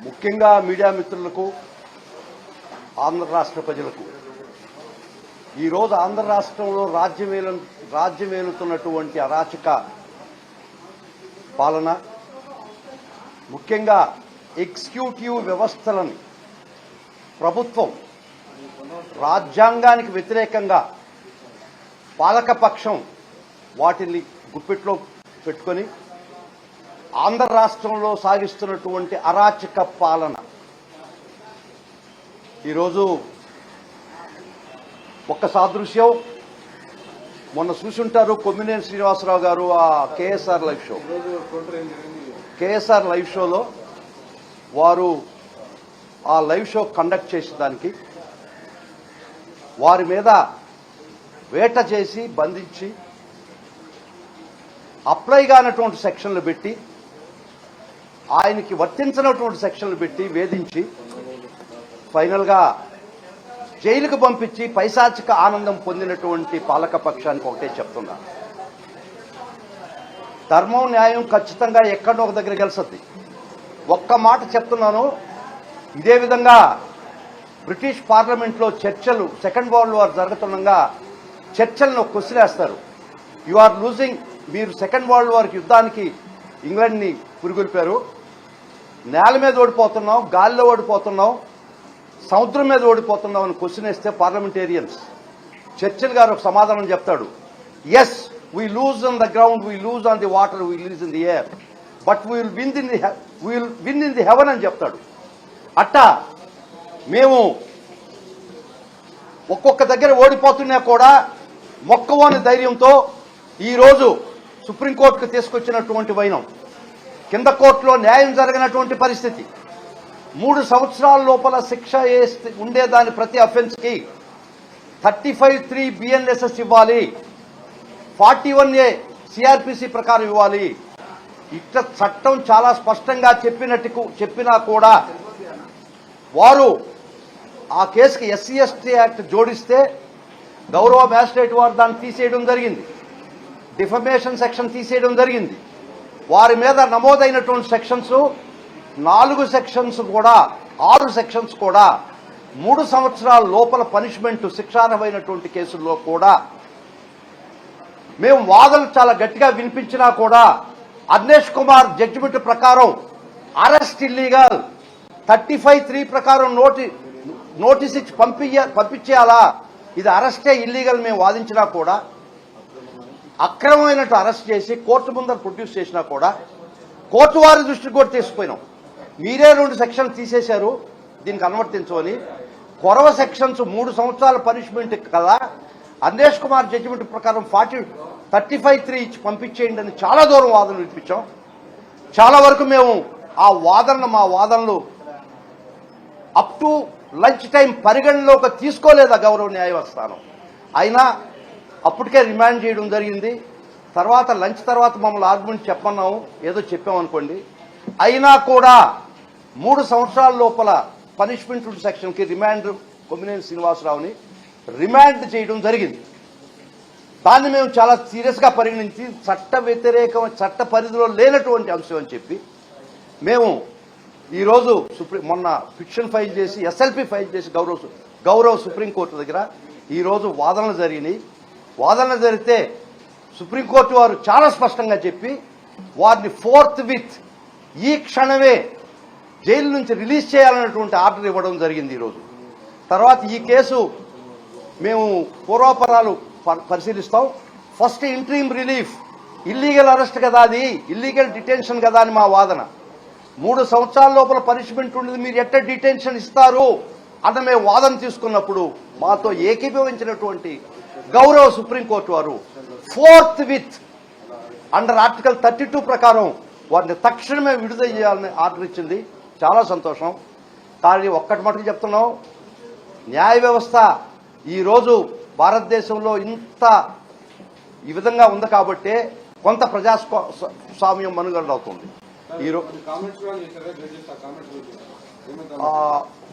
ముఖ్యంగా మీడియా మిత్రులకు ఆంధ్ర రాష్ట్ర ప్రజలకు ఈరోజు ఆంధ్ర రాష్ట్రంలో రాజ్యమేలుతున్నటువంటి అరాచక పాలన, ముఖ్యంగా ఎగ్జిక్యూటివ్ వ్యవస్థలను ప్రభుత్వం రాజ్యాంగానికి వ్యతిరేకంగా పాలకపక్షం వాటిని గుప్పిట్లో పెట్టుకొని ఆంధ్ర రాష్ట్రంలో సాగిస్తున్నటువంటి అరాచక పాలన ఈరోజు ఒక్క సాదృశ్యం మొన్న చూసుంటారు. కొమ్మినేని శ్రీనివాసరావు గారు ఆ కేఎస్ఆర్ లైవ్ షోలో వారు ఆ లైవ్ షో కండక్ట్ చేసేదానికి వారి మీద వేట చేసి బంధించి అప్లై కానటువంటి సెక్షన్లు పెట్టి ఆయనకి వర్తించినటువంటి సెక్షన్లు పెట్టి వేధించి ఫైనల్గా జైలుకు పంపించి పైశాచిక ఆనందం పొందినటువంటి పాలక పక్షానికి ఒకటే చెప్తున్నా, ధర్మం న్యాయం ఖచ్చితంగా ఎక్కడో ఒక దగ్గర గెలుస్తుంది. ఒక్క మాట చెప్తున్నాను, ఇదే విధంగా బ్రిటిష్ పార్లమెంట్లో చర్చలు సెకండ్ వరల్డ్ వార్ జరుగుతుండగా చర్చలను క్వశ్చనేస్తారు. యు ఆర్ లూజింగ్, మీరు సెకండ్ వరల్డ్ వార్ యుద్ధానికి ఇంగ్లాండ్ని పురిగొల్పారు, నేల మీద ఓడిపోతున్నావు, గాలిలో ఓడిపోతున్నావు, సముద్రం మీద ఓడిపోతున్నావు అని క్వశ్చన్ వేస్తే పార్లమెంటేరియన్స్ చర్చిల్ గారు ఒక సమాధానం చెప్తాడు, yes we lose on the ground, we lose on the water, we lose in the air, but we will win in the heaven అని చెప్తాడు. అట్టా మేము ఒక్కొక్క దగ్గర ఓడిపోతున్నా కూడా మొక్కవోని ధైర్యంతో ఈరోజు సుప్రీంకోర్టుకు తీసుకొచ్చినటువంటి వైనం, కింద కోర్టులో న్యాయం జరగనటువంటి పరిస్థితి, 3 సంవత్సరాల లోపల శిక్ష ఉండేదాని ప్రతి అఫెన్స్కి 35(3) BNSS ఇవ్వాలి, 41A CRPC ప్రకారం ఇవ్వాలి. ఇట్లా చట్టం చాలా స్పష్టంగా చెప్పినా కూడా వారు ఆ కేసుకి SC/ST యాక్ట్ జోడిస్తే గౌరవ మ్యాజిస్ట్రేట్ వారు దాన్ని తీసేయడం జరిగింది, డిఫమేషన్ సెక్షన్ తీసేయడం జరిగింది. వారి మీద నమోదైనటువంటి సెక్షన్స్ 4 సెక్షన్స్ కూడా 6 సెక్షన్స్ కూడా 3 సంవత్సరాల లోపల పనిష్మెంట్ శిక్షార్హమైనటువంటి కేసుల్లో కూడా మేము వాదనలు చాలా గట్టిగా వినిపించినా కూడా అర్నేష్ కుమార్ జడ్జిమెంట్ ప్రకారం అరెస్ట్ ఇల్లీగల్, 35(3) ప్రకారం నోటీస్ ఇచ్చి పంపించేయాలా, ఇది అరెస్టే ఇల్లీగల్ మేము వాదించినా కూడా అక్రమమైనట్టు అరెస్ట్ చేసి కోర్టు ముందర ప్రొడ్యూస్ చేసినా కూడా కోర్టు వారి దృష్టికి కూడా తీసుకుపోయినాం. మీరే 2 సెక్షన్లు తీసేశారు దీనికి అనువర్తించమని, కొరవ సెక్షన్స్ 3 సంవత్సరాల పనిష్మెంట్ కదా, అర్నేష్ కుమార్ జడ్జిమెంట్ ప్రకారం 35(3) ఇచ్చి పంపించేయండి అని చాలా దూరం వాదనలు వినిపించాం. చాలా వరకు మేము ఆ మా వాదనలు అప్ టు లంచ్ టైం పరిగణలోకి తీసుకోలేదా గౌరవ న్యాయస్థానం. అయినా అప్పటికే రిమాండ్ చేయడం జరిగింది. తర్వాత లంచ్ తర్వాత మమ్మల్ని ఆర్గ్యుమెంట్ చెప్పన్నాము, ఏదో చెప్పామనుకోండి, అయినా కూడా 3 సంవత్సరాల లోపల పనిష్మెంట్ సెక్షన్కి రిమాండ్ కొమ్మినేని శ్రీనివాసరావుని రిమాండ్ చేయడం జరిగింది. దాన్ని మేము చాలా సీరియస్గా పరిగణించి చట్ట పరిధిలో లేనటువంటి అంశం అని చెప్పి మేము ఈరోజు మొన్న పిటిషన్ ఫైల్ చేసి SLP ఫైల్ చేసి గౌరవ సుప్రీంకోర్టు దగ్గర ఈరోజు వాదనలు జరిగినాయి. వాదనలు జరిగితే సుప్రీంకోర్టు వారు చాలా స్పష్టంగా చెప్పి వారిని ఫోర్త్విత్ ఈ క్షణమే జైలు నుంచి రిలీజ్ చేయాలన్నటువంటి ఆర్డర్ ఇవ్వడం జరిగింది ఈరోజు. తర్వాత ఈ కేసు మేము పూర్వాపరాలు పరిశీలిస్తాం. First interim relief, illegal arrest కదా, అది ఇల్లీగల్ డిటెన్షన్ కదా అని మా వాదన. 3 సంవత్సరాల లోపల పనిష్మెంట్ ఉండేది, మీరు ఎట్ట డిటెన్షన్ ఇస్తారు అన్న మేము వాదన తీసుకున్నప్పుడు మాతో ఏకీభవించినటువంటి గౌరవ సుప్రీంకోర్టు వారు ఫోర్త్విత్ అండర్ ఆర్టికల్ 32 ప్రకారం వారిని తక్షణమే విడుదల చేయాలని ఆర్డర్ ఇచ్చింది. చాలా సంతోషం. కానీ ఒక్కటి మటుకు చెప్తున్నాం, న్యాయ వ్యవస్థ ఈరోజు భారతదేశంలో ఇంత ఈ విధంగా ఉంది కాబట్టే కొంత ప్రజాస్వామ్యం మనుగడవుతుంది.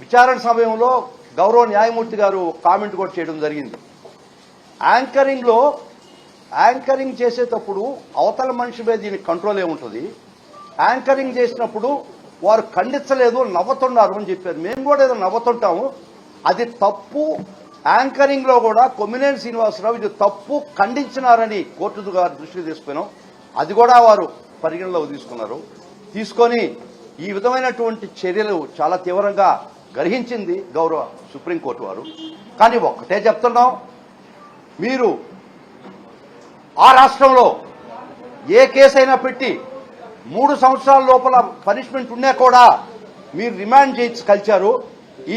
విచారణ సమయంలో గౌరవ న్యాయమూర్తి గారు కామెంట్ కూడా చేయడం జరిగింది. యాంకరింగ్ చేసేటప్పుడు అవతల మనిషి మీద దీనికి కంట్రోల్ ఏముంటుంది, యాంకరింగ్ చేసినప్పుడు వారు ఖండించలేదు, నవ్వుతున్నారు అని చెప్పారు. మేము కూడా ఏదో నవ్వుతుంటాము, అది తప్పు. యాంకరింగ్ లో కూడా కొమ్మినేని శ్రీనివాసరావు ఇది తప్పు ఖండించినారని కోర్టు గారు దృష్టికి తీసుకున్నాం. అది కూడా వారు పరిగణలోకి తీసుకొని ఈ విధమైనటువంటి చర్యలు చాలా తీవ్రంగా గ్రహించింది గౌరవ సుప్రీంకోర్టు వారు. కానీ ఒక్కటే చెప్తున్నాం, మీరు ఆ రాష్ట్రంలో ఏ కేసైనా పెట్టి 3 సంవత్సరాల లోపల పనిష్మెంట్ ఉన్నా కూడా మీరు రిమాండ్ చేయించి కలిచారు.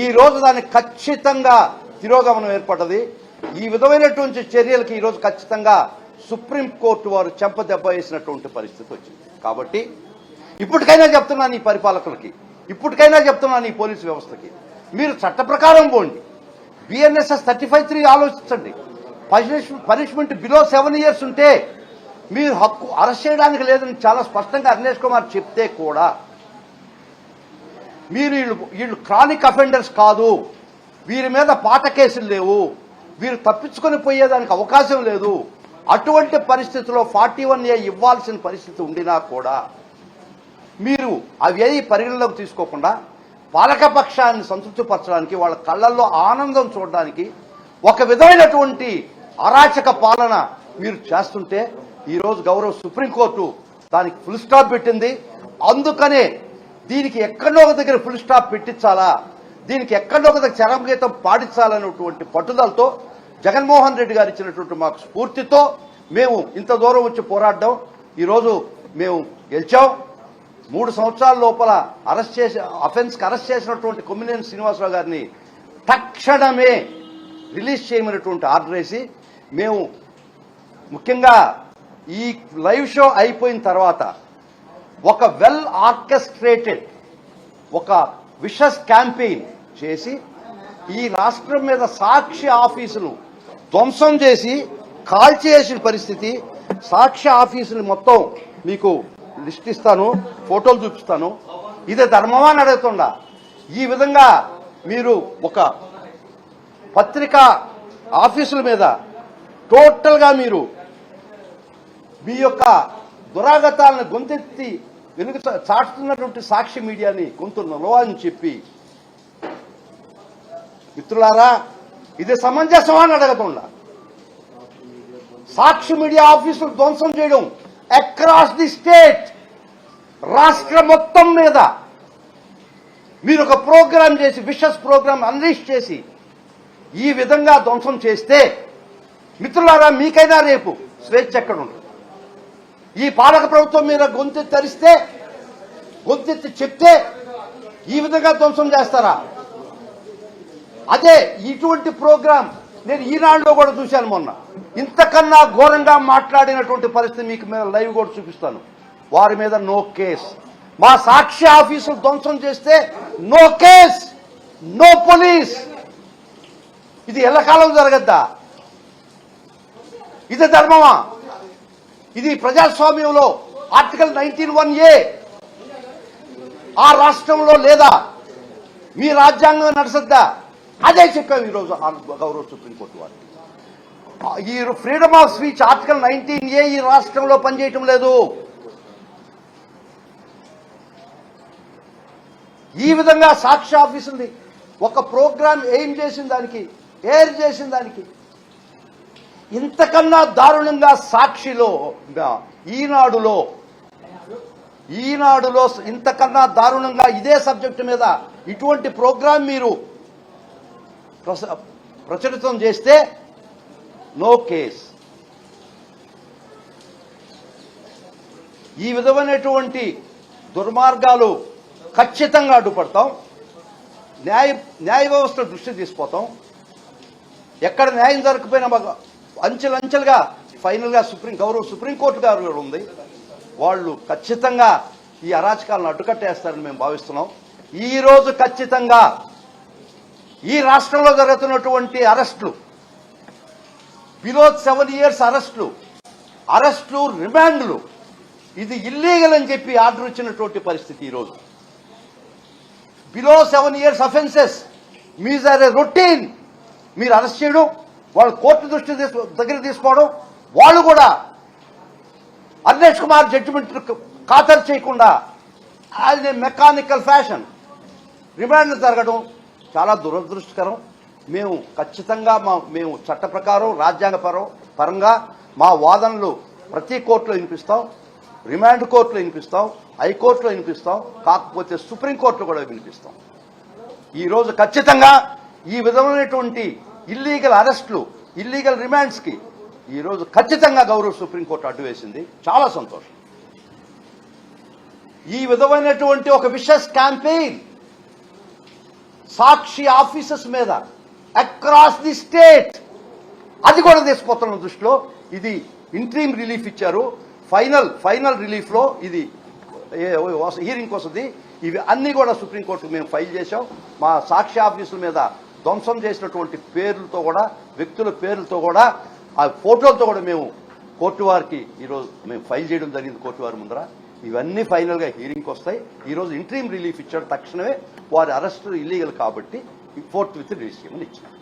ఈ రోజు దానికి ఖచ్చితంగా తిరోగమనం ఏర్పడ్డది. ఈ విధమైనటువంటి చర్యలకి ఈరోజు ఖచ్చితంగా సుప్రీంకోర్టు వారు చెంపదెబ్బ వేసినటువంటి పరిస్థితి వచ్చింది. కాబట్టి ఇప్పటికైనా చెప్తున్నాను ఈ పరిపాలకులకి, ఇప్పటికైనా చెప్తున్నాను ఈ పోలీసు వ్యవస్థకి, మీరు చట్ట ప్రకారం పోండి. బిఎన్ఎస్ఎస్ 35(3) ఆలోచించండి. పనిష్మెంట్ బిలో 7 years ఉంటే మీరు హక్కు అరెస్ట్ చేయడానికి లేదని చాలా స్పష్టంగా అర్నేష్ కుమార్ చెప్తే కూడా మీరు వీళ్ళు క్రానిక్ అఫెండర్స్ కాదు, వీరి మీద పాత కేసులు లేవు, వీరు తప్పించుకొని పోయేదానికి అవకాశం లేదు, అటువంటి పరిస్థితిలో 41A ఇవ్వాల్సిన పరిస్థితి ఉండినా కూడా మీరు అవి ఏది పరిగణలోకి తీసుకోకుండా పాలకపక్షాన్ని సంతృప్తిపరచడానికి, వాళ్ళ కళ్ళల్లో ఆనందం చూడడానికి ఒక విధమైనటువంటి అరాచక పాలన మీరు చేస్తుంటే ఈరోజు గౌరవ సుప్రీంకోర్టు దానికి ఫుల్ స్టాప్ పెట్టింది. అందుకనే దీనికి ఎక్కడో ఒక దగ్గర ఫుల్ స్టాప్ పెట్టించాలా, దీనికి ఎక్కడో ఒక దగ్గర చరమగీతం పాటించాలనేటువంటి పట్టుదలతో జగన్మోహన్ రెడ్డి గారు ఇచ్చినటువంటి మాకు స్ఫూర్తితో మేము ఇంత దూరం వచ్చి పోరాడడం ఈరోజు మేము గెలిచాం. 3 సంవత్సరాల లోపల అఫెన్స్కి అరెస్ట్ చేసినటువంటి కొమ్మినేని శ్రీనివాసరావు గారిని తక్షణమే రిలీజ్ చేయమనేటువంటి ఆర్డర్ వేసి, మేము ముఖ్యంగా ఈ లైవ్ షో అయిపోయిన తర్వాత ఒక వెల్ ఆర్కెస్ట్రేటెడ్ ఒక విషస్ క్యాంపెయిన్ చేసి ఈ రాష్ట్రం మీద సాక్షి ఆఫీసులు ధ్వంసం చేసి కాల్చేసిన పరిస్థితి. సాక్షి ఆఫీసులు మొత్తం మీకు లిస్ట్ ఇస్తాను, ఫోటోలు చూపిస్తాను. ఇదే ధర్మమా అని అడుగుతుండా. ఈ విధంగా మీరు ఒక పత్రికా ఆఫీసుల మీద టోటల్గా మీరు మీ యొక్క దురాగతాలను గొంతెత్తి వెనుక చాటుతున్నటువంటి సాక్షి మీడియాని గొంతు నొలవని చెప్పి, మిత్రులారా ఇది సమంజసమా అని అడగకుండా సాక్షి మీడియా ఆఫీసులు ధ్వంసం చేయడం అక్రాస్ ది స్టేట్, రాష్ట్రం మొత్తం మీద మీరు ఒక ప్రోగ్రాం చేసి విషస్ ప్రోగ్రాం అన్లీష్ చేసి ఈ విధంగా ధ్వంసం చేస్తే మిత్రులారా మీకైనా రేపు స్వేచ్ఛ ఎక్కడ ఉంటుంది? ఈ పాలక ప్రభుత్వం మీద గొంతెత్తి తరిస్తే, గొంతెత్తి చెప్తే ఈ విధంగా ధ్వంసం చేస్తారా? అదే ఇటువంటి ప్రోగ్రాం నేను ఈనాడులో కూడా చూశాను మొన్న. ఇంతకన్నా ఘోరంగా మాట్లాడినటువంటి పరిస్థితి మీకు మీద లైవ్ కూడా చూపిస్తాను. వారి మీద నో కేస్. మా సాక్షి ఆఫీసులు ధ్వంసం చేస్తే నో కేస్, నో పోలీస్. ఇది ఎల్లకాలం జరగద్దా? ఇది ధర్మమా? ఇది ప్రజాస్వామ్యంలో ఆర్టికల్ 19(1)A ఆ రాష్ట్రంలో లేదా? మీ రాజ్యాంగం నడుసద్దా? అదే చెప్పాము ఈరోజు గౌరవ సుప్రీంకోర్టు వారు. ఈ freedom of speech article 19(A ఈ రాష్ట్రంలో పనిచేయటం లేదు. ఈ విధంగా సాక్షి ఆఫీసుల్ని ఒక ప్రోగ్రాం ఎయిమ్ చేసిన దానికి, ఎయిర్ చేసిన దానికి ఇంతకన్నా దారుణంగా సాక్షిలో, ఈనాడులో ఇంతకన్నా దారుణంగా ఇదే సబ్జెక్టు మీద ఇటువంటి ప్రోగ్రాం మీరు ప్రచురితం చేస్తే నో కేస్. ఈ విధమైనటువంటి దుర్మార్గాలు ఖచ్చితంగా అడ్డుపడతాం. న్యాయ వ్యవస్థ దృష్టి తీసుకుపోతాం. ఎక్కడ న్యాయం జరగకపోయినా అంచెలంచెలుగా ఫైనల్గా గౌరవ సుప్రీంకోర్టు గారు ఉంది, వాళ్ళు ఖచ్చితంగా ఈ అరాచకాలను అడ్డుకట్టేస్తారని మేము భావిస్తున్నాం. ఈ రోజు ఖచ్చితంగా ఈ రాష్ట్రంలో జరుగుతున్నటువంటి అరెస్టులు, బిలో 7 years అరెస్టులు, రిమాండ్లు, ఇది ఇల్లీగల్ అని చెప్పి ఆర్డర్ ఇచ్చినటువంటి పరిస్థితి. ఈరోజు below 7 years offences measure routine మీరు అరెస్ట్ చేయడం, వాళ్ళు కోర్టు దృష్టి దగ్గర తీసుకోవడం, వాళ్ళు కూడా అర్నేష్ కుమార్ జడ్జిమెంట్ ఖాతరు చేయకుండా as a mechanical fashion remand జరగడం చాలా దురదృష్టకరం. మేము ఖచ్చితంగా మేము చట్ట ప్రకారం రాజ్యాంగ పరంగా మా వాదనలు ప్రతి కోర్టులో వినిపిస్తాం, రిమాండ్ కోర్టులో వినిపిస్తాం, హైకోర్టులో వినిపిస్తాం, కాకపోతే సుప్రీంకోర్టులో కూడా వినిపిస్తాం. ఈరోజు ఖచ్చితంగా ఈ విధమైనటువంటి ఇల్లీగల్ అరెస్టులు, ఇల్లీగల్ రిమాండ్స్కి ఈరోజు ఖచ్చితంగా గౌరవ సుప్రీంకోర్టు అడ్డు వేసింది. చాలా సంతోషం. ఈ విధమైనటువంటి ఒక విషస్ క్యాంపెయిన్ సాక్షి ఆఫీసెస్ మీద అక్రాస్ ది స్టేట్, అది కూడా తీసుకుపోతున్న దృష్టిలో ఇది ఇంట్రీమ్ రిలీఫ్ ఇచ్చారు. ఫైనల్ రిలీఫ్లో ఇది హీరింగ్ వస్తుంది. ఇవి అన్నీ కూడా సుప్రీంకోర్టుకు మేము ఫైల్ చేశాం. మా సాక్షి ఆఫీసుల మీద ధ్వంసం చేసినటువంటి పేర్లతో కూడా, వ్యక్తుల పేర్లతో కూడా, ఆ ఫోటోలతో కూడా మేము కోర్టు వారికి ఈరోజు మేము ఫైల్ చేయడం జరిగింది కోర్టు వారి ముందర. ఇవన్నీ ఫైనల్గా హీరింగ్కి వస్తాయి. ఈరోజు ఇంట్రీమ్ రిలీఫ్ ఇచ్చాడు. తక్షణమే వారి అరెస్టు ఇల్లీగల్ కాబట్టి 4th విత్ రిలీజ్ చేయమని ఇచ్చినారు.